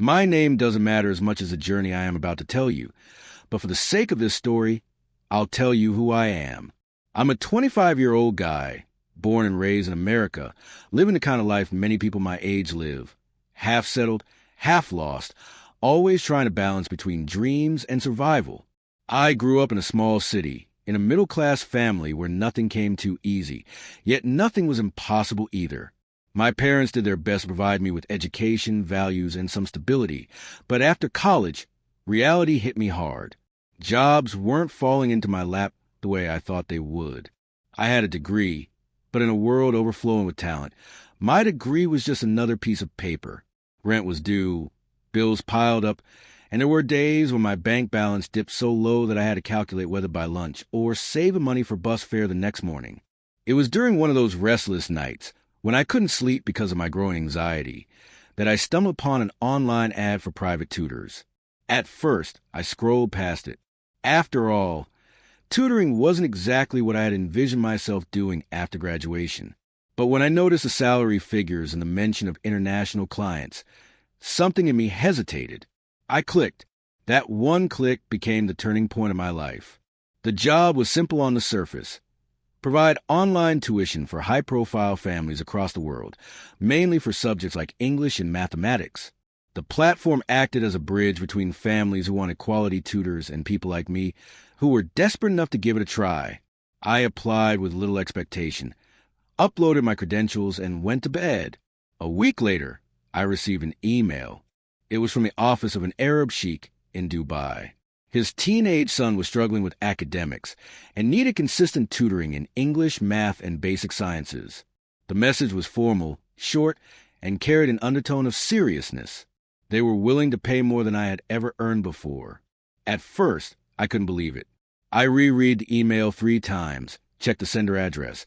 My name doesn't matter as much as the journey I am about to tell you, but for the sake of this story, I'll tell you who I am. I'm a 25-year-old guy, born and raised in America, living the kind of life many people my age live. Half settled, half lost, always trying to balance between dreams and survival. I grew up in a small city, in a middle-class family where nothing came too easy, yet nothing was impossible either. My parents did their best to provide me with education, values, and some stability, but after college, reality hit me hard. Jobs weren't falling into my lap the way I thought they would. I had a degree, but in a world overflowing with talent, my degree was just another piece of paper. Rent was due, bills piled up, and there were days when my bank balance dipped so low that I had to calculate whether to buy lunch or save the money for bus fare the next morning. It was during one of those restless nights, when I couldn't sleep because of my growing anxiety, that I stumbled upon an online ad for private tutors. At first, I scrolled past it. After all, tutoring wasn't exactly what I had envisioned myself doing after graduation. But when I noticed the salary figures and the mention of international clients, something in me hesitated. I clicked. That one click became the turning point of my life. The job was simple on the surface. Provide online tuition for high-profile families across the world, mainly for subjects like English and mathematics. The platform acted as a bridge between families who wanted quality tutors and people like me who were desperate enough to give it a try. I applied with little expectation, uploaded my credentials, and went to bed. A week later, I received an email. It was from the office of an Arab Sheikh in Dubai. His teenage son was struggling with academics and needed consistent tutoring in English, math, and basic sciences. The message was formal, short, and carried an undertone of seriousness. They were willing to pay more than I had ever earned before. At first, I couldn't believe it. I reread the email 3 times, checked the sender address,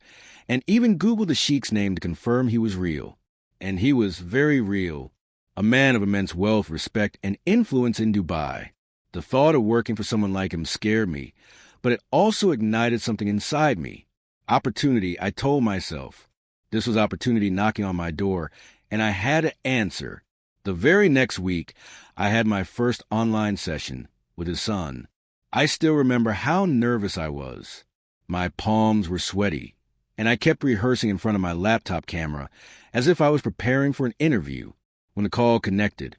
and even Googled the Sheikh's name to confirm he was real. And he was very real, a man of immense wealth, respect, and influence in Dubai. The thought of working for someone like him scared me, but it also ignited something inside me. Opportunity, I told myself. This was opportunity knocking on my door, and I had to answer. The very next week, I had my first online session with his son. I still remember how nervous I was. My palms were sweaty, and I kept rehearsing in front of my laptop camera as if I was preparing for an interview. When the call connected,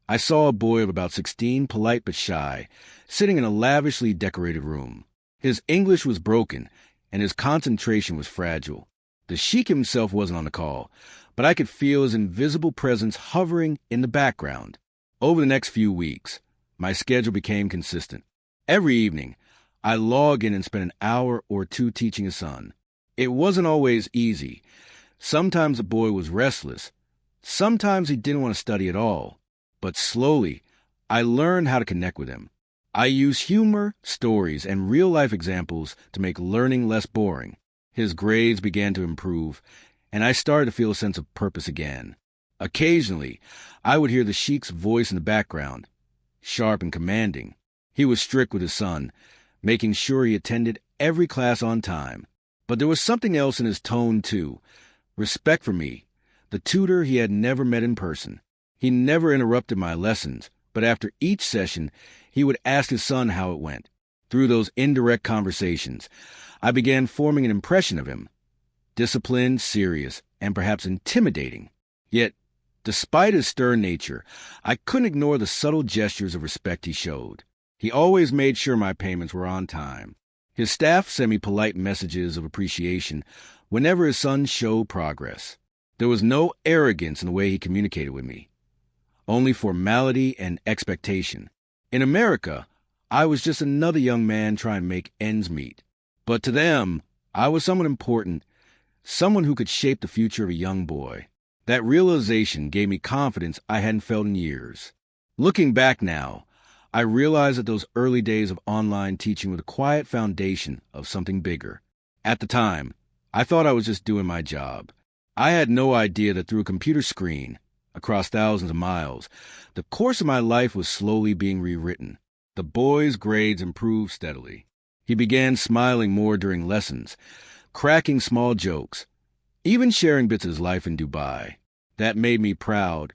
I saw a boy of about 16, polite but shy, sitting in a lavishly decorated room. His English was broken, and his concentration was fragile. The Sheikh himself wasn't on the call, but I could feel his invisible presence hovering in the background. Over the next few weeks, my schedule became consistent. Every evening, I log in and spend an hour or 2 teaching his son. It wasn't always easy. Sometimes the boy was restless. Sometimes he didn't want to study at all. But slowly, I learned how to connect with him. I used humor, stories, and real-life examples to make learning less boring. His grades began to improve, and I started to feel a sense of purpose again. Occasionally, I would hear the Sheikh's voice in the background, sharp and commanding. He was strict with his son, making sure he attended every class on time. But there was something else in his tone, too. Respect for me, the tutor he had never met in person. He never interrupted my lessons, but after each session, he would ask his son how it went. Through those indirect conversations, I began forming an impression of him. Disciplined, serious, and perhaps intimidating. Yet, despite his stern nature, I couldn't ignore the subtle gestures of respect he showed. He always made sure my payments were on time. His staff sent me polite messages of appreciation whenever his son showed progress. There was no arrogance in the way he communicated with me. Only formality and expectation. In America, I was just another young man trying to make ends meet. But to them, I was someone important, someone who could shape the future of a young boy. That realization gave me confidence I hadn't felt in years. Looking back now, I realize that those early days of online teaching were the quiet foundation of something bigger. At the time, I thought I was just doing my job. I had no idea that through a computer screen, across thousands of miles, the course of my life was slowly being rewritten. The boy's grades improved steadily. He began smiling more during lessons, cracking small jokes, even sharing bits of his life in Dubai. That made me proud,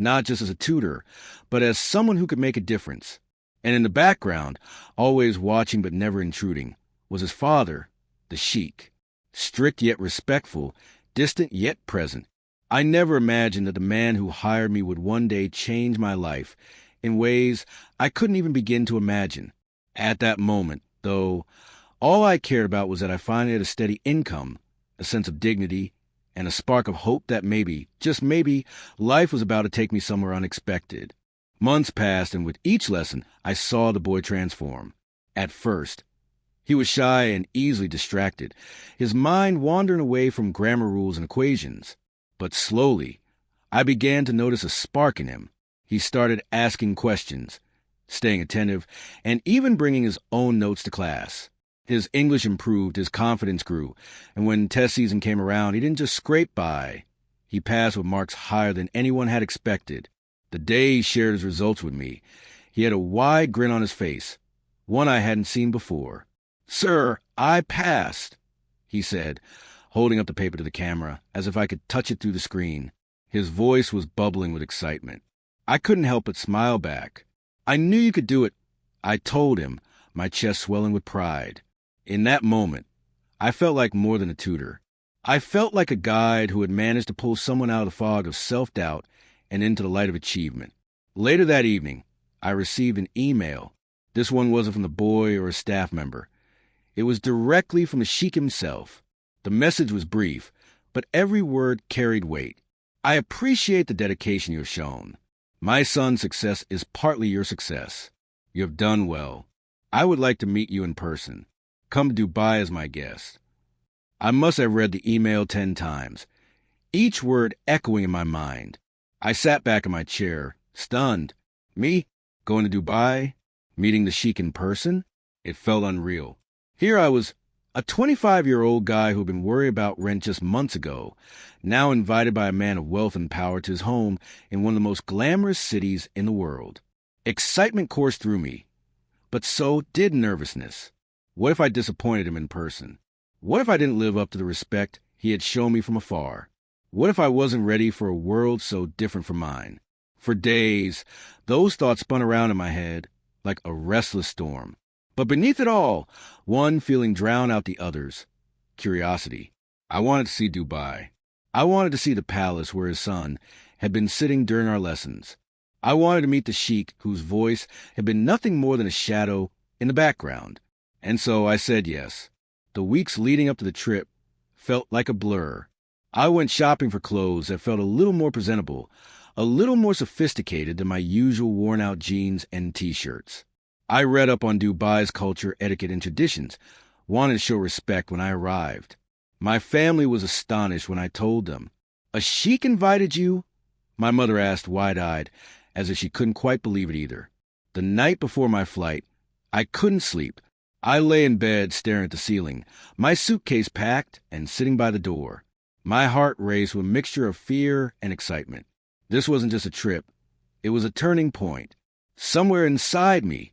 not just as a tutor, but as someone who could make a difference. And in the background, always watching but never intruding, was his father, the Sheikh. Strict yet respectful, distant yet present. I never imagined that the man who hired me would one day change my life in ways I couldn't even begin to imagine. At that moment, though, all I cared about was that I finally had a steady income, a sense of dignity, and a spark of hope that maybe, just maybe, life was about to take me somewhere unexpected. Months passed, and with each lesson, I saw the boy transform. At first, he was shy and easily distracted, his mind wandering away from grammar rules and equations. But slowly, I began to notice a spark in him. He started asking questions, staying attentive, and even bringing his own notes to class. His English improved, his confidence grew, and when test season came around, he didn't just scrape by. He passed with marks higher than anyone had expected. The day he shared his results with me, he had a wide grin on his face, one I hadn't seen before. "Sir, I passed," he said, holding up the paper to the camera, as if I could touch it through the screen. His voice was bubbling with excitement. I couldn't help but smile back. "I knew you could do it," I told him, my chest swelling with pride. In that moment, I felt like more than a tutor. I felt like a guide who had managed to pull someone out of the fog of self-doubt and into the light of achievement. Later that evening, I received an email. This one wasn't from the boy or a staff member. It was directly from the Sheikh himself. The message was brief, but every word carried weight. "I appreciate the dedication you have shown. My son's success is partly your success. You have done well. I would like to meet you in person. Come to Dubai as my guest." I must have read the email 10 times, each word echoing in my mind. I sat back in my chair, stunned. Me? Going to Dubai? Meeting the Sheikh in person? It felt unreal. Here I was, a 25-year-old guy who'd been worried about rent just months ago, now invited by a man of wealth and power to his home in one of the most glamorous cities in the world. Excitement coursed through me, but so did nervousness. What if I disappointed him in person? What if I didn't live up to the respect he had shown me from afar? What if I wasn't ready for a world so different from mine? For days, those thoughts spun around in my head like a restless storm. But beneath it all, one feeling drowned out the others: curiosity. I wanted to see Dubai. I wanted to see the palace where his son had been sitting during our lessons. I wanted to meet the Sheikh whose voice had been nothing more than a shadow in the background. And so I said yes. The weeks leading up to the trip felt like a blur. I went shopping for clothes that felt a little more presentable, a little more sophisticated than my usual worn-out jeans and T-shirts. I read up on Dubai's culture, etiquette, and traditions, wanted to show respect when I arrived. My family was astonished when I told them. "A Sheikh invited you?" My mother asked, wide-eyed, as if she couldn't quite believe it either. The night before my flight, I couldn't sleep. I lay in bed staring at the ceiling, my suitcase packed and sitting by the door. My heart raced with a mixture of fear and excitement. This wasn't just a trip. It was a turning point. Somewhere inside me,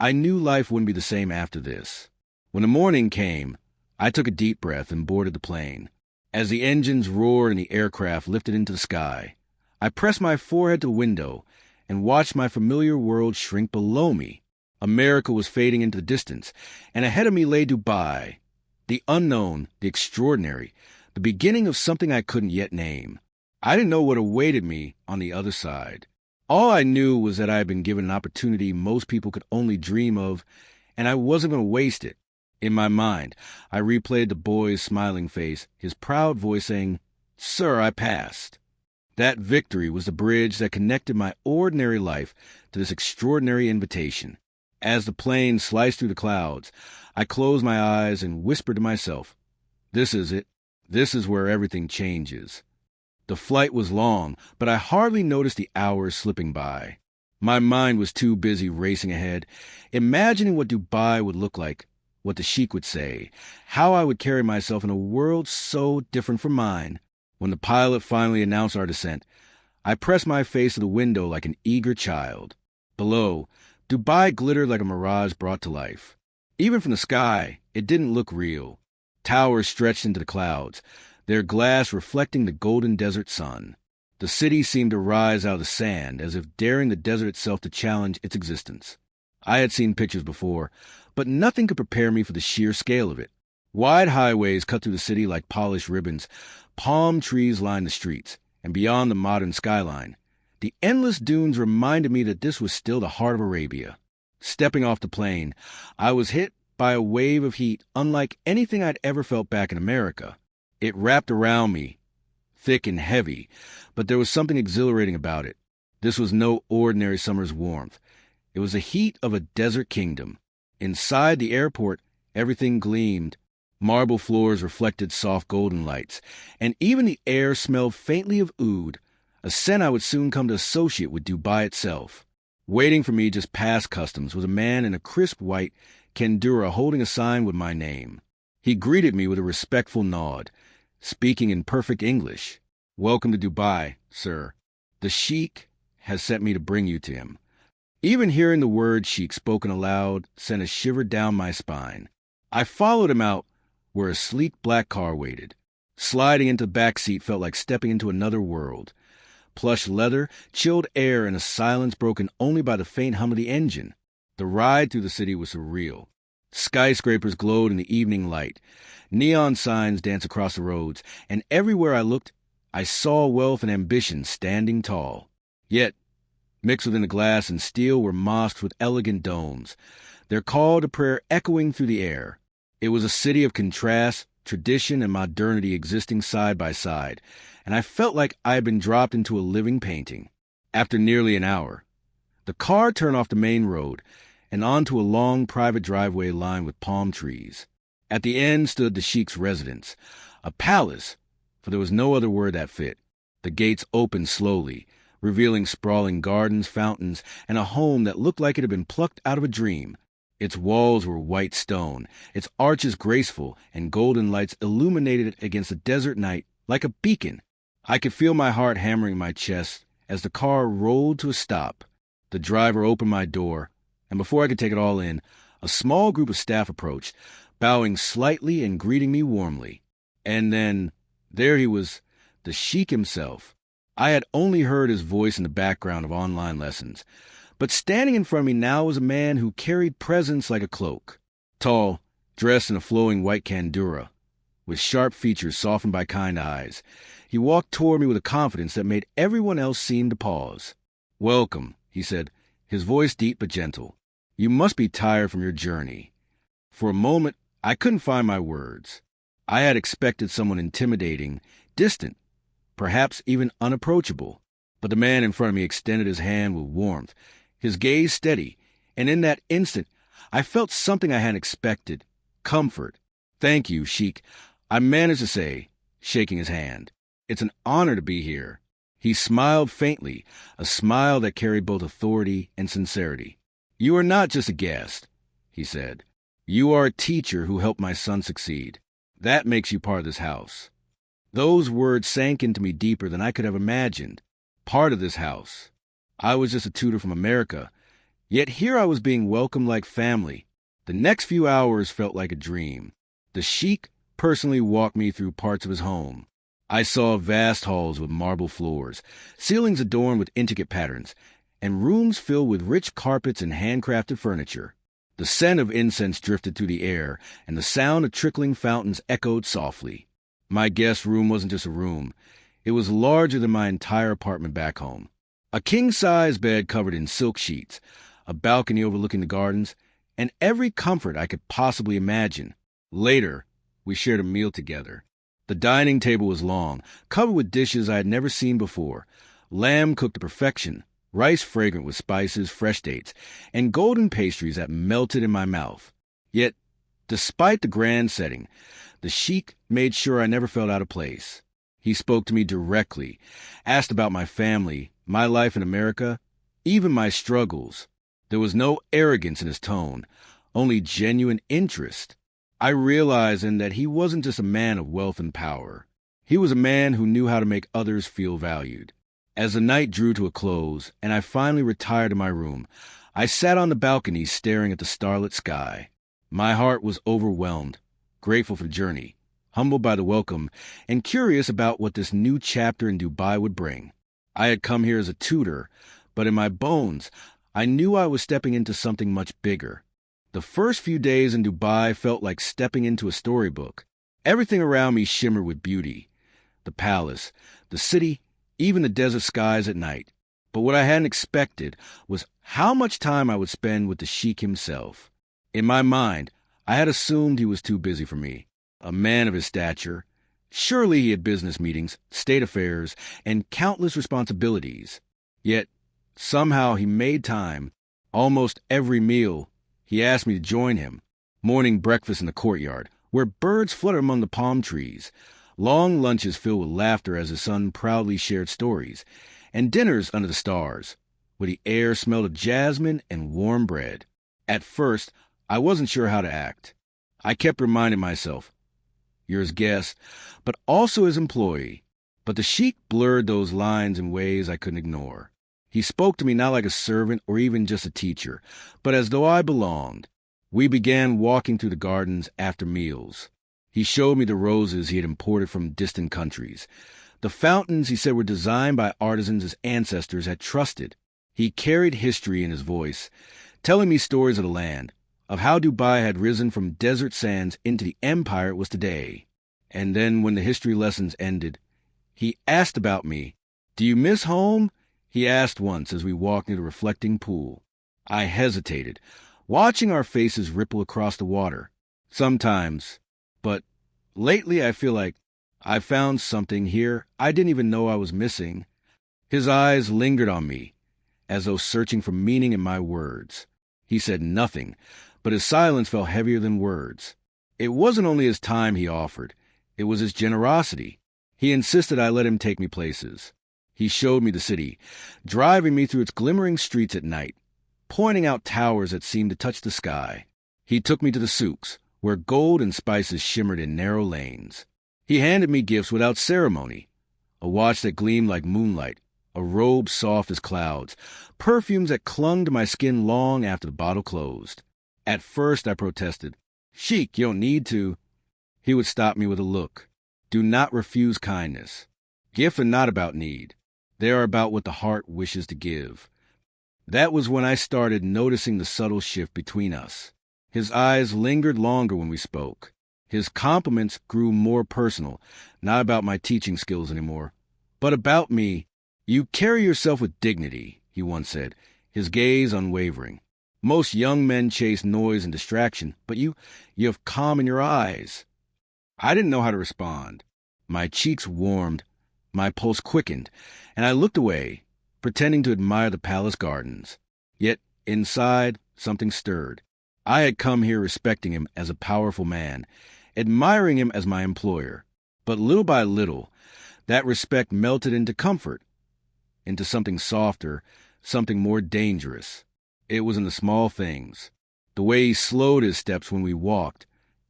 I knew life wouldn't be the same after this. When the morning came, I took a deep breath and boarded the plane. As the engines roared and the aircraft lifted into the sky, I pressed my forehead to the window and watched my familiar world shrink below me. America was fading into the distance, and ahead of me lay Dubai, the unknown, the extraordinary, the beginning of something I couldn't yet name. I didn't know what awaited me on the other side. All I knew was that I had been given an opportunity most people could only dream of, and I wasn't going to waste it. In my mind, I replayed the boy's smiling face, his proud voice saying, "Sir, I passed." That victory was the bridge that connected my ordinary life to this extraordinary invitation. As the plane sliced through the clouds, I closed my eyes and whispered to myself, "This is it. This is where everything changes." The flight was long, but I hardly noticed the hours slipping by. My mind was too busy racing ahead, imagining what Dubai would look like, what the Sheikh would say, how I would carry myself in a world so different from mine. When the pilot finally announced our descent, I pressed my face to the window like an eager child. Below, Dubai glittered like a mirage brought to life. Even from the sky, it didn't look real. Towers stretched into the clouds, their glass reflecting the golden desert sun. The city seemed to rise out of the sand, as if daring the desert itself to challenge its existence. I had seen pictures before, but nothing could prepare me for the sheer scale of it. Wide highways cut through the city like polished ribbons, palm trees lined the streets, and beyond the modern skyline, the endless dunes reminded me that this was still the heart of Arabia. Stepping off the plane, I was hit by a wave of heat unlike anything I'd ever felt back in America. It wrapped around me, thick and heavy, but there was something exhilarating about it. This was no ordinary summer's warmth. It was the heat of a desert kingdom. Inside the airport, everything gleamed. Marble floors reflected soft golden lights, and even the air smelled faintly of oud, a scent I would soon come to associate with Dubai itself. Waiting for me just past customs was a man in a crisp white kandura holding a sign with my name. He greeted me with a respectful nod, speaking in perfect English. "Welcome to Dubai, sir. The Sheikh has sent me to bring you to him." Even hearing the word Sheikh spoken aloud sent a shiver down my spine. I followed him out where a sleek black car waited. Sliding into the back seat felt like stepping into another world. Plush leather, chilled air, and a silence broken only by the faint hum of the engine. The ride through the city was surreal. Skyscrapers glowed in the evening light. Neon signs danced across the roads, and everywhere I looked, I saw wealth and ambition standing tall. Yet, mixed within the glass and steel were mosques with elegant domes, their call to prayer echoing through the air. It was a city of contrast, tradition, and modernity existing side by side, and I felt like I had been dropped into a living painting. After nearly an hour, the car turned off the main road and onto a long private driveway lined with palm trees. At the end stood the Sheikh's residence, a palace, for there was no other word that fit. The gates opened slowly, revealing sprawling gardens, fountains, and a home that looked like it had been plucked out of a dream. Its walls were white stone, its arches graceful, and golden lights illuminated it against the desert night like a beacon. I could feel my heart hammering in my chest as the car rolled to a stop. The driver opened my door, and before I could take it all in, a small group of staff approached, bowing slightly and greeting me warmly. And then, there he was, the Sheikh himself. I had only heard his voice in the background of online lessons, but standing in front of me now was a man who carried presence like a cloak. Tall, dressed in a flowing white kandura, with sharp features softened by kind eyes, he walked toward me with a confidence that made everyone else seem to pause. "Welcome," he said, his voice deep but gentle. "You must be tired from your journey." For a moment, I couldn't find my words. I had expected someone intimidating, distant, perhaps even unapproachable, but the man in front of me extended his hand with warmth, his gaze steady, and in that instant, I felt something I hadn't expected, comfort. "Thank you, Sheikh," I managed to say, shaking his hand. "It's an honor to be here." He smiled faintly, a smile that carried both authority and sincerity. "You are not just a guest," he said. "You are a teacher who helped my son succeed. That makes you part of this house." Those words sank into me deeper than I could have imagined. Part of this house. I was just a tutor from America, yet here I was being welcomed like family. The next few hours felt like a dream. The Sheikh personally walked me through parts of his home. I saw vast halls with marble floors, ceilings adorned with intricate patterns, and rooms filled with rich carpets and handcrafted furniture. The scent of incense drifted through the air, and the sound of trickling fountains echoed softly. My guest room wasn't just a room. It was larger than my entire apartment back home. A king-size bed covered in silk sheets, a balcony overlooking the gardens, and every comfort I could possibly imagine. Later, we shared a meal together. The dining table was long, covered with dishes I had never seen before. Lamb cooked to perfection, rice fragrant with spices, fresh dates, and golden pastries that melted in my mouth. Yet, despite the grand setting, the Sheikh made sure I never felt out of place. He spoke to me directly, asked about my family, my life in America, even my struggles. There was no arrogance in his tone, only genuine interest. I realized then that he wasn't just a man of wealth and power. He was a man who knew how to make others feel valued. As the night drew to a close, and I finally retired to my room, I sat on the balcony staring at the starlit sky. My heart was overwhelmed, grateful for the journey, humbled by the welcome, and curious about what this new chapter in Dubai would bring. I had come here as a tutor, but in my bones, I knew I was stepping into something much bigger. The first few days in Dubai felt like stepping into a storybook. Everything around me shimmered with beauty. The palace, the city, even the desert skies at night. But what I hadn't expected was how much time I would spend with the Sheikh himself. In my mind, I had assumed he was too busy for me. A man of his stature. Surely he had business meetings, state affairs, and countless responsibilities. Yet, somehow he made time. Almost every meal, he asked me to join him. Morning breakfast in the courtyard, where birds flutter among the palm trees. Long lunches filled with laughter as his son proudly shared stories. And dinners under the stars, where the air smelled of jasmine and warm bread. At first, I wasn't sure how to act. I kept reminding myself, you're his guest, but also his employee. But the Sheikh blurred those lines in ways I couldn't ignore. He spoke to me not like a servant or even just a teacher, but as though I belonged. We began walking through the gardens after meals. He showed me the roses he had imported from distant countries. The fountains, he said, were designed by artisans his ancestors had trusted. He carried history in his voice, telling me stories of the land, of how Dubai had risen from desert sands into the empire it was today. And then, when the history lessons ended, he asked about me. "Do you miss home?" he asked once as we walked near the reflecting pool. I hesitated, watching our faces ripple across the water. Sometimes, but lately I feel like I found something here I didn't even know I was missing. His eyes lingered on me, as though searching for meaning in my words. He said nothing, but his silence felt heavier than words. It wasn't only his time he offered, it was his generosity. He insisted I let him take me places. He showed me the city, driving me through its glimmering streets at night, pointing out towers that seemed to touch the sky. He took me to the souks, where gold and spices shimmered in narrow lanes. He handed me gifts without ceremony, a watch that gleamed like moonlight, a robe soft as clouds, perfumes that clung to my skin long after the bottle closed. At first I protested. "Sheikh, you don't need to." He would stop me with a look. "Do not refuse kindness. Gifts are not about need. They are about what the heart wishes to give." That was when I started noticing the subtle shift between us. His eyes lingered longer when we spoke. His compliments grew more personal, not about my teaching skills anymore, but about me. "You carry yourself with dignity," he once said, his gaze unwavering. "Most young men chase noise and distraction, but you have calm in your eyes." I didn't know how to respond. My cheeks warmed, my pulse quickened, and I looked away, pretending to admire the palace gardens. Yet, inside, something stirred. I had come here respecting him as a powerful man, admiring him as my employer. But little by little, that respect melted into comfort, into something softer, something more dangerous. It was in the small things. The way he slowed his steps when we walked,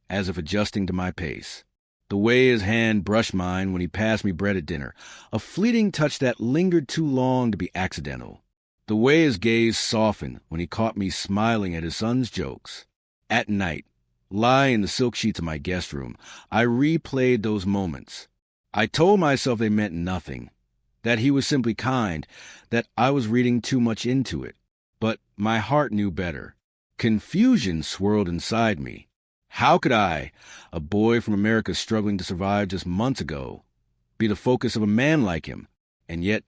as if adjusting to my pace. The way his hand brushed mine when he passed me bread at dinner, a fleeting touch that lingered too long to be accidental. The way his gaze softened when he caught me smiling at his son's jokes. At night, lying in the silk sheets of my guest room, I replayed those moments. I told myself they meant nothing, that he was simply kind, that I was reading too much into it. But my heart knew better. Confusion swirled inside me. How could I, a boy from America struggling to survive just months ago, be the focus of a man like him? And yet,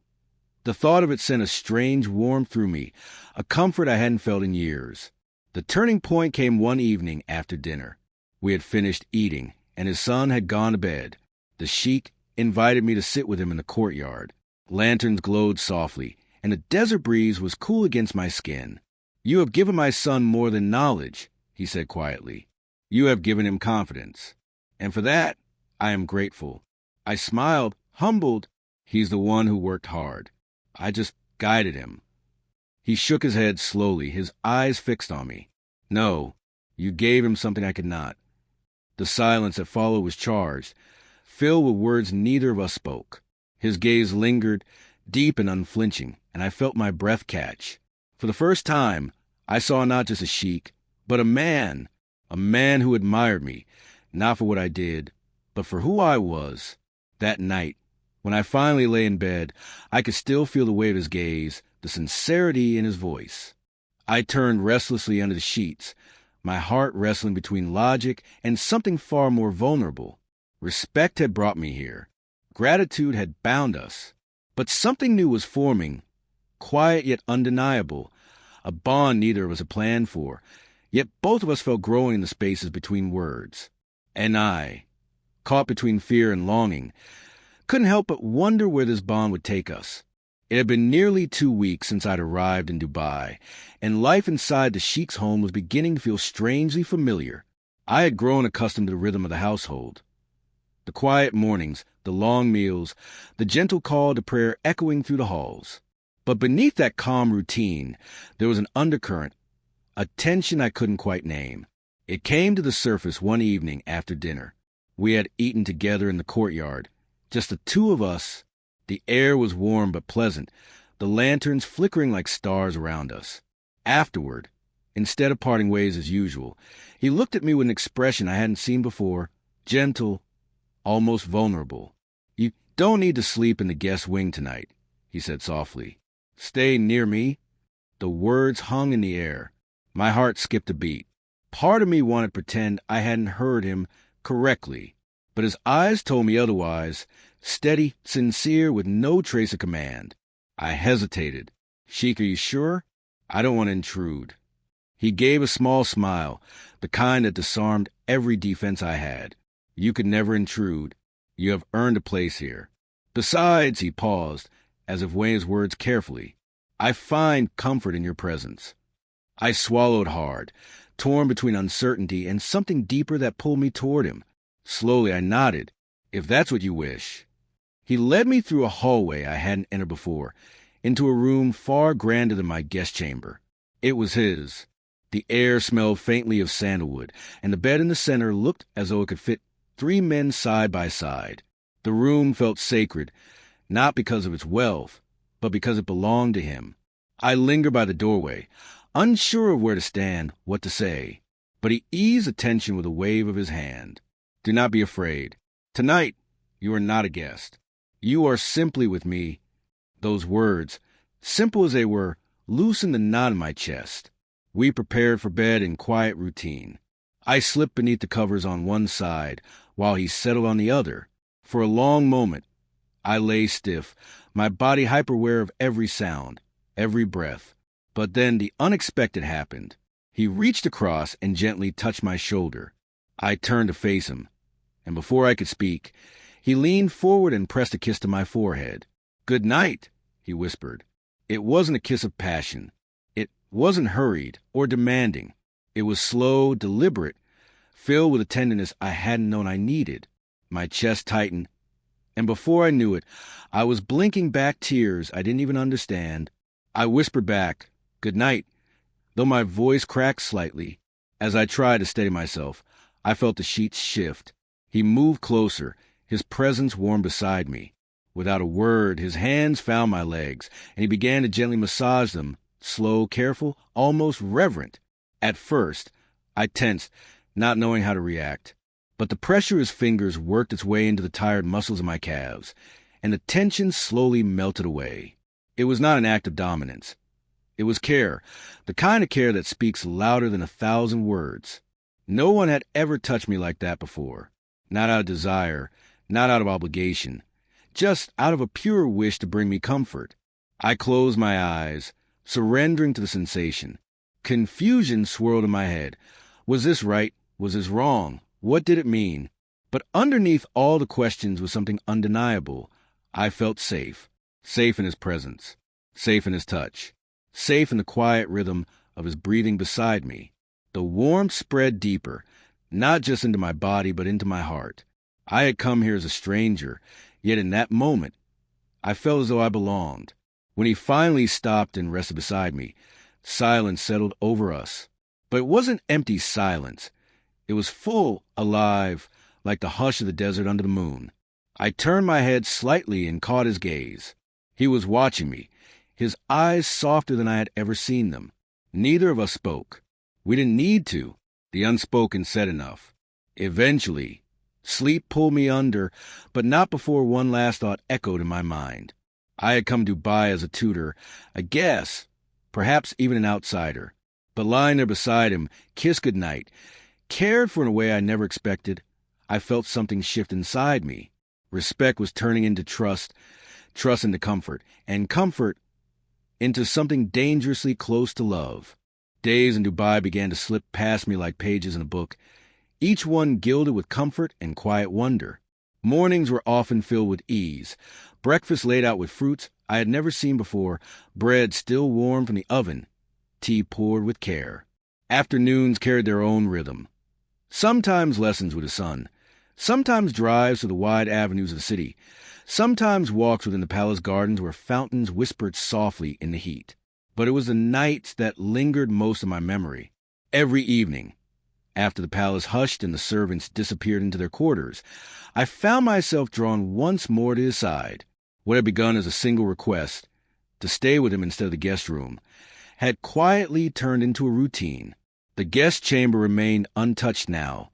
the thought of it sent a strange warmth through me, a comfort I hadn't felt in years. The turning point came one evening after dinner. We had finished eating, and his son had gone to bed. The Sheikh invited me to sit with him in the courtyard. Lanterns glowed softly, and the desert breeze was cool against my skin. "You have given my son more than knowledge," he said quietly. "You have given him confidence. And for that, I am grateful." I smiled, humbled. "He's the one who worked hard. I just guided him." He shook his head slowly, his eyes fixed on me. "No, you gave him something I could not." The silence that followed was charged, filled with words neither of us spoke. His gaze lingered, deep and unflinching, and I felt my breath catch. For the first time, I saw not just a sheik, but a man who admired me, not for what I did, but for who I was. That night, When I finally lay in bed, I could still feel the weight of his gaze, the sincerity in his voice. I turned restlessly under the sheets, my heart wrestling between logic and something far more vulnerable. Respect had brought me here. Gratitude had bound us. But something new was forming, quiet yet undeniable, a bond neither of us had planned for, yet both of us felt growing in the spaces between words. And I, caught between fear and longing, couldn't help but wonder where this bond would take us. It had been nearly 2 weeks since I'd arrived in Dubai, and life inside the Sheikh's home was beginning to feel strangely familiar. I had grown accustomed to the rhythm of the household. The quiet mornings, the long meals, the gentle call to prayer echoing through the halls. But beneath that calm routine, there was an undercurrent, a tension I couldn't quite name. It came to the surface one evening after dinner. We had eaten together in the courtyard, just the two of us. The air was warm but pleasant, the lanterns flickering like stars around us. Afterward, instead of parting ways as usual, he looked at me with an expression I hadn't seen before, gentle, almost vulnerable. "You don't need to sleep in the guest wing tonight," he said softly. "Stay near me." The words hung in the air. My heart skipped a beat. Part of me wanted to pretend I hadn't heard him correctly, but his eyes told me otherwise, steady, sincere, with no trace of command. I hesitated. "Sheikh, are you sure? I don't want to intrude." He gave a small smile, the kind that disarmed every defense I had. "You could never intrude. You have earned a place here. Besides," he paused, as if weighing his words carefully, "I find comfort in your presence." I swallowed hard, torn between uncertainty and something deeper that pulled me toward him. Slowly I nodded. "If that's what you wish." He led me through a hallway I hadn't entered before, into a room far grander than my guest chamber. It was his. The air smelled faintly of sandalwood, and the bed in the center looked as though it could fit 3 men side by side. The room felt sacred, not because of its wealth, but because it belonged to him. I lingered by the doorway, unsure of where to stand, what to say, but he eased the tension with a wave of his hand. "Do not be afraid. Tonight, you are not a guest. You are simply with me." Those words, simple as they were, loosened the knot in my chest. We prepared for bed in quiet routine. I slipped beneath the covers on one side, while he settled on the other. For a long moment, I lay stiff, my body hyper-aware of every sound, every breath. But then the unexpected happened. He reached across and gently touched my shoulder. I turned to face him, and before I could speak, he leaned forward and pressed a kiss to my forehead. "Good night," he whispered. It wasn't a kiss of passion. It wasn't hurried or demanding. It was slow, deliberate, filled with a tenderness I hadn't known I needed. My chest tightened, and before I knew it, I was blinking back tears I didn't even understand. I whispered back, "Good night," though my voice cracked slightly. As I tried to steady myself, I felt the sheets shift. He moved closer, his presence warm beside me. Without a word, his hands found my legs, and he began to gently massage them, slow, careful, almost reverent. At first, I tensed, not knowing how to react. But the pressure of his fingers worked its way into the tired muscles of my calves, and the tension slowly melted away. It was not an act of dominance. It was care, the kind of care that speaks louder than 1,000 words. No one had ever touched me like that before. Not out of desire, not out of obligation, just out of a pure wish to bring me comfort. I closed my eyes, surrendering to the sensation. Confusion swirled in my head. Was this right? Was this wrong? What did it mean? But underneath all the questions was something undeniable. I felt safe. Safe in his presence. Safe in his touch. Safe in the quiet rhythm of his breathing beside me. The warmth spread deeper, not just into my body, but into my heart. I had come here as a stranger, yet in that moment, I felt as though I belonged. When he finally stopped and rested beside me, silence settled over us. But it wasn't empty silence. It was full, alive, like the hush of the desert under the moon. I turned my head slightly and caught his gaze. He was watching me, his eyes softer than I had ever seen them. Neither of us spoke. We didn't need to. The unspoken said enough. Eventually, Sleep pulled me under, but not before one last thought echoed in my mind. I had come to Dubai as a tutor, a guest, perhaps even an outsider. But lying there beside him, kissed goodnight, cared for in a way I never expected, I felt something shift inside me. Respect was turning into trust, trust into comfort, and comfort into something dangerously close to love. Days in Dubai began to slip past me like pages in a book, each one gilded with comfort and quiet wonder. Mornings were often filled with ease, breakfast laid out with fruits I had never seen before, bread still warm from the oven, tea poured with care. Afternoons carried their own rhythm. Sometimes lessons with the sun, sometimes drives through the wide avenues of the city, sometimes walks within the palace gardens where fountains whispered softly in the heat. But it was the nights that lingered most in my memory. Every evening, after the palace hushed and the servants disappeared into their quarters, I found myself drawn once more to his side. What had begun as a single request, to stay with him instead of the guest room, had quietly turned into a routine. The guest chamber remained untouched now,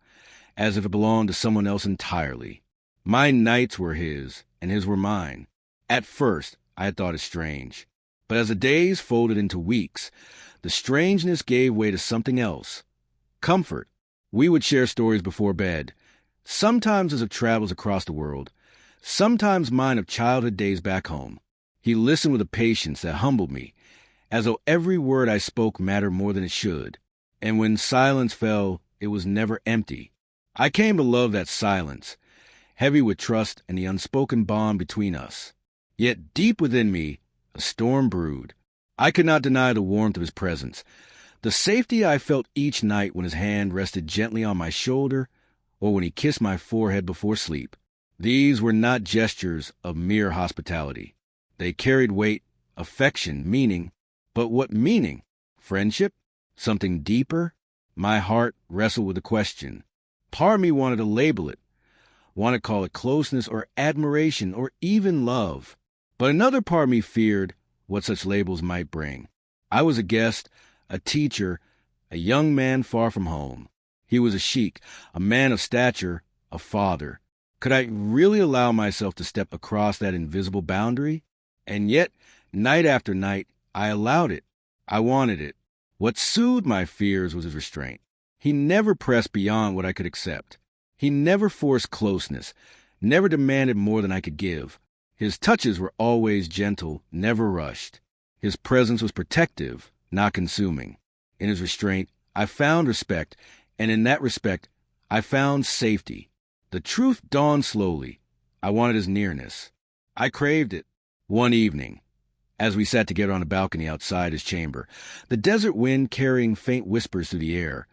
as if it belonged to someone else entirely. My nights were his, and his were mine. At first, I had thought it strange. But as the days folded into weeks, the strangeness gave way to something else. Comfort. We would share stories before bed, sometimes as of travels across the world, sometimes mine of childhood days back home. He listened with a patience that humbled me, as though every word I spoke mattered more than it should. And when silence fell, it was never empty. I came to love that silence, heavy with trust and the unspoken bond between us. Yet deep within me, a storm brewed. I could not deny the warmth of his presence, the safety I felt each night when his hand rested gently on my shoulder or when he kissed my forehead before sleep. These were not gestures of mere hospitality. They carried weight, affection, meaning. But what meaning? Friendship? Something deeper? My heart wrestled with the question. Part of me wanted to label it, wanted to call it closeness or admiration or even love. But another part of me feared what such labels might bring. I was a guest, a teacher, a young man far from home. He was a sheikh, a man of stature, a father. Could I really allow myself to step across that invisible boundary? And yet, night after night, I allowed it. I wanted it. What soothed my fears was his restraint. He never pressed beyond what I could accept. He never forced closeness, never demanded more than I could give. His touches were always gentle, never rushed. His presence was protective, not consuming. In his restraint, I found respect, and in that respect, I found safety. The truth dawned slowly. I wanted his nearness. I craved it. One evening, as we sat together on the balcony outside his chamber, the desert wind carrying faint whispers through the air,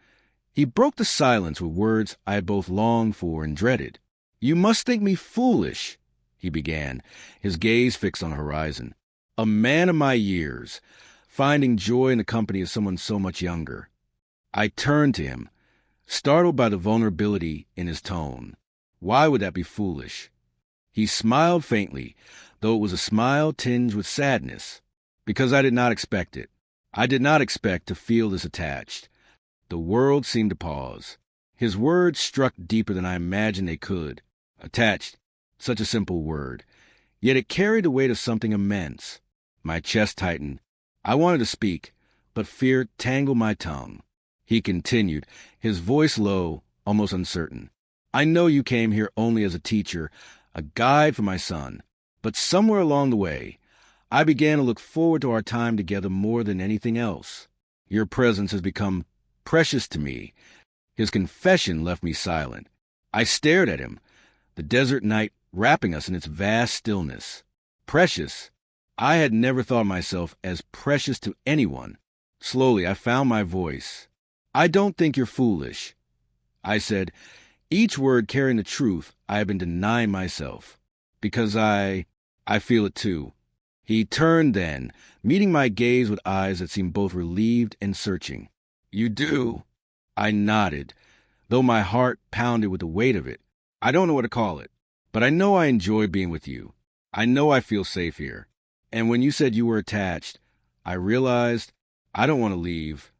he broke the silence with words I had both longed for and dreaded. "You must think me foolish," he began, his gaze fixed on the horizon. "A man of my years, finding joy in the company of someone so much younger." I turned to him, startled by the vulnerability in his tone. Why would that be foolish? He smiled faintly, though it was a smile tinged with sadness, because I did not expect it. I did not expect to feel this attached. The world seemed to pause. His words struck deeper than I imagined they could. Attached, such a simple word. Yet it carried the weight of something immense. My chest tightened. I wanted to speak, but fear tangled my tongue. He continued, his voice low, almost uncertain. "I know you came here only as a teacher, a guide for my son. But somewhere along the way, I began to look forward to our time together more than anything else. Your presence has become precious to me." His confession left me silent. I stared at him, the desert night wrapping us in its vast stillness. Precious? I had never thought myself as precious to anyone. Slowly, I found my voice. "I don't think you're foolish," I said, each word carrying the truth I had been denying myself. "Because I feel it too." He turned then, meeting my gaze with eyes that seemed both relieved and searching. "You do?" I nodded, though my heart pounded with the weight of it. "I don't know what to call it, but I know I enjoy being with you. I know I feel safe here. And when you said you were attached, I realized I don't want to leave."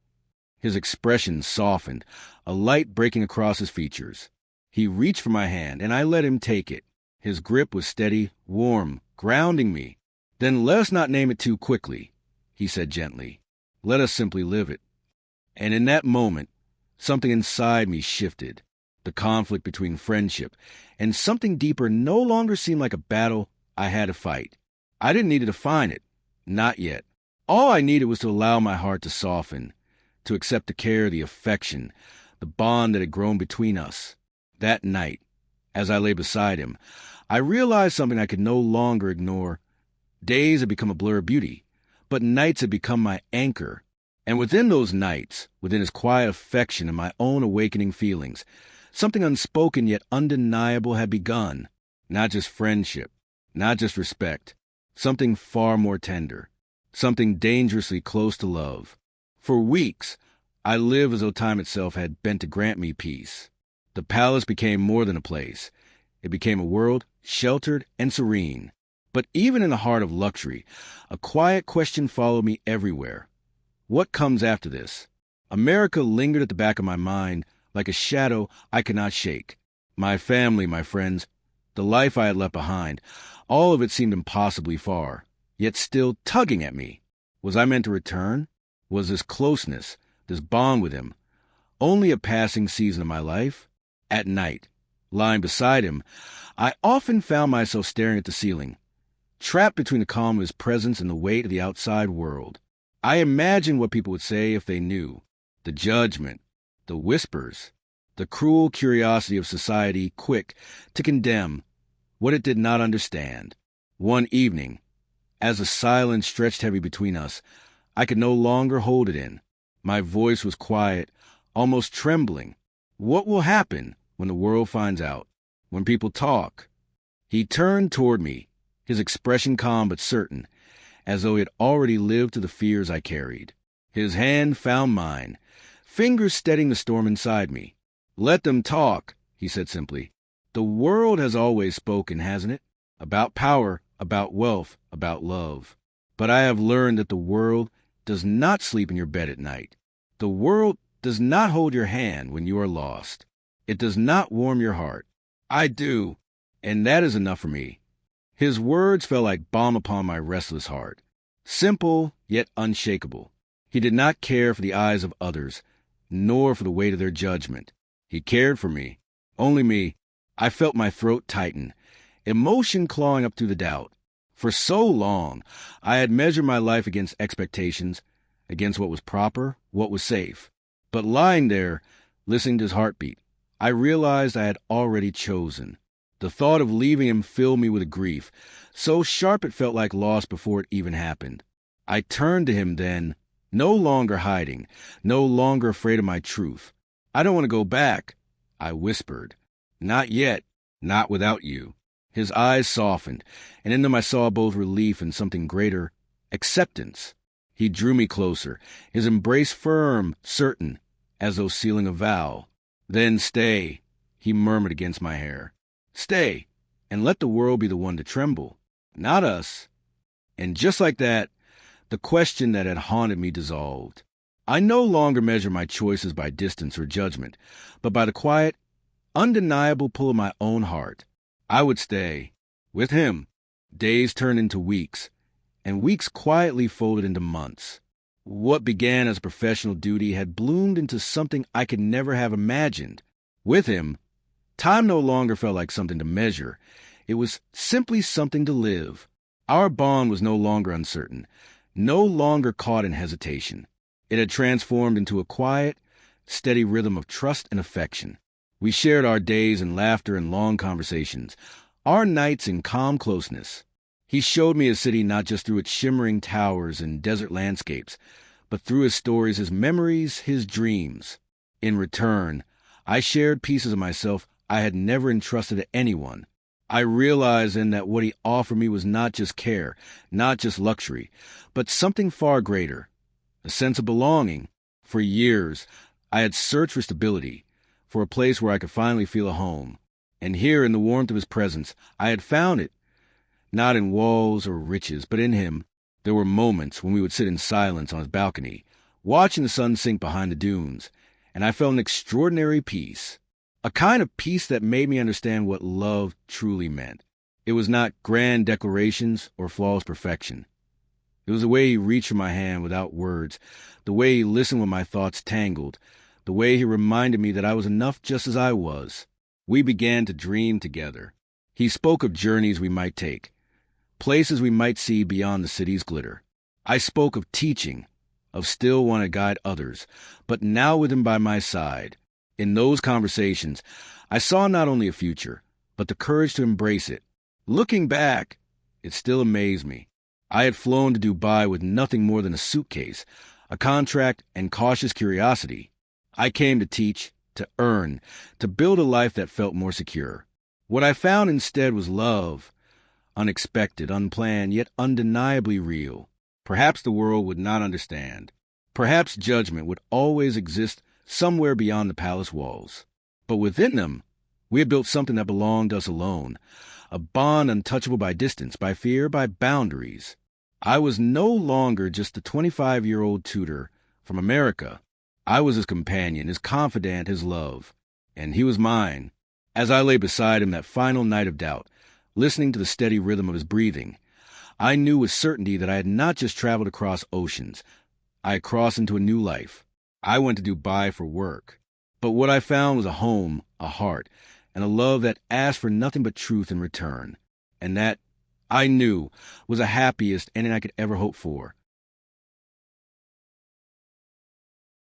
His expression softened, a light breaking across his features. He reached for my hand, and I let him take it. His grip was steady, warm, grounding me. "Then let us not name it too quickly," he said gently. "Let us simply live it." And in that moment, something inside me shifted. The conflict between friendship and something deeper no longer seemed like a battle I had to fight. I didn't need to define it. Not yet. All I needed was to allow my heart to soften, to accept the care, the affection, the bond that had grown between us. That night, as I lay beside him, I realized something I could no longer ignore. Days had become a blur of beauty, but nights had become my anchor. And within those nights, within his quiet affection and my own awakening feelings, something unspoken yet undeniable had begun. Not just friendship, not just respect, something far more tender, something dangerously close to love. For weeks, I lived as though time itself had bent to grant me peace. The palace became more than a place. It became a world, sheltered and serene. But even in the heart of luxury, a quiet question followed me everywhere. What comes after this? America lingered at the back of my mind like a shadow I could not shake. My family, my friends, the life I had left behind, all of it seemed impossibly far, yet still tugging at me. Was I meant to return? Was this closeness, this bond with him, only a passing season of my life? At night, lying beside him, I often found myself staring at the ceiling, trapped between the calm of his presence and the weight of the outside world. I imagined what people would say if they knew. The judgment, the whispers, the cruel curiosity of society quick to condemn what it did not understand. One evening, as the silence stretched heavy between us, I could no longer hold it in. My voice was quiet, almost trembling. What will happen when the world finds out? When people talk? He turned toward me, his expression calm but certain, as though he had already lived through the fears I carried. His hand found mine, fingers steadying the storm inside me. "Let them talk," he said simply. "The world has always spoken, hasn't it? About power, about wealth, about love. But I have learned that the world does not sleep in your bed at night. The world does not hold your hand when you are lost. It does not warm your heart. I do, and that is enough for me." His words fell like balm upon my restless heart. Simple, yet unshakable. He did not care for the eyes of others, nor for the weight of their judgment. He cared for me, only me. I felt my throat tighten, emotion clawing up through the doubt. For so long, I had measured my life against expectations, against what was proper, what was safe. But lying there, listening to his heartbeat, I realized I had already chosen. The thought of leaving him filled me with a grief, so sharp it felt like loss before it even happened. I turned to him then, no longer hiding, no longer afraid of my truth. "I don't want to go back," I whispered. "Not yet, not without you." His eyes softened, and in them I saw both relief and something greater, acceptance. He drew me closer, his embrace firm, certain, as though sealing a vow. "Then stay," he murmured against my hair. "Stay, and let the world be the one to tremble, not us." And just like that, the question that had haunted me dissolved. I no longer measure my choices by distance or judgment, but by the quiet, undeniable pull of my own heart. I would stay. With him, days turned into weeks, and weeks quietly folded into months. What began as a professional duty had bloomed into something I could never have imagined. With him, time no longer felt like something to measure. It was simply something to live. Our bond was no longer uncertain, no longer caught in hesitation. It had transformed into a quiet, steady rhythm of trust and affection. We shared our days in laughter and long conversations, our nights in calm closeness. He showed me his city not just through its shimmering towers and desert landscapes, but through his stories, his memories, his dreams. In return, I shared pieces of myself I had never entrusted to anyone. I realized then that what he offered me was not just care, not just luxury, but something far greater, a sense of belonging. For years, I had searched for stability, for a place where I could finally feel a home. And here, in the warmth of his presence, I had found it. Not in walls or riches, but in him. There were moments when we would sit in silence on his balcony, watching the sun sink behind the dunes, and I felt an extraordinary peace. A kind of peace that made me understand what love truly meant. It was not grand declarations or flawless perfection. It was the way he reached for my hand without words, the way he listened when my thoughts tangled, the way he reminded me that I was enough just as I was. We began to dream together. He spoke of journeys we might take, places we might see beyond the city's glitter. I spoke of teaching, of still want to guide others, but now with him by my side. In those conversations, I saw not only a future, but the courage to embrace it. Looking back, it still amazed me. I had flown to Dubai with nothing more than a suitcase, a contract, and cautious curiosity. I came to teach, to earn, to build a life that felt more secure. What I found instead was love, unexpected, unplanned, yet undeniably real. Perhaps the world would not understand. Perhaps judgment would always exist somewhere beyond the palace walls. But within them, we had built something that belonged to us alone, a bond untouchable by distance, by fear, by boundaries. I was no longer just the 25-year-old tutor from America. I was his companion, his confidant, his love. And he was mine. As I lay beside him that final night of doubt, listening to the steady rhythm of his breathing, I knew with certainty that I had not just traveled across oceans. I had crossed into a new life. I went to Dubai for work. But what I found was a home, a heart, and a love that asked for nothing but truth in return. And that, I knew, was the happiest ending I could ever hope for.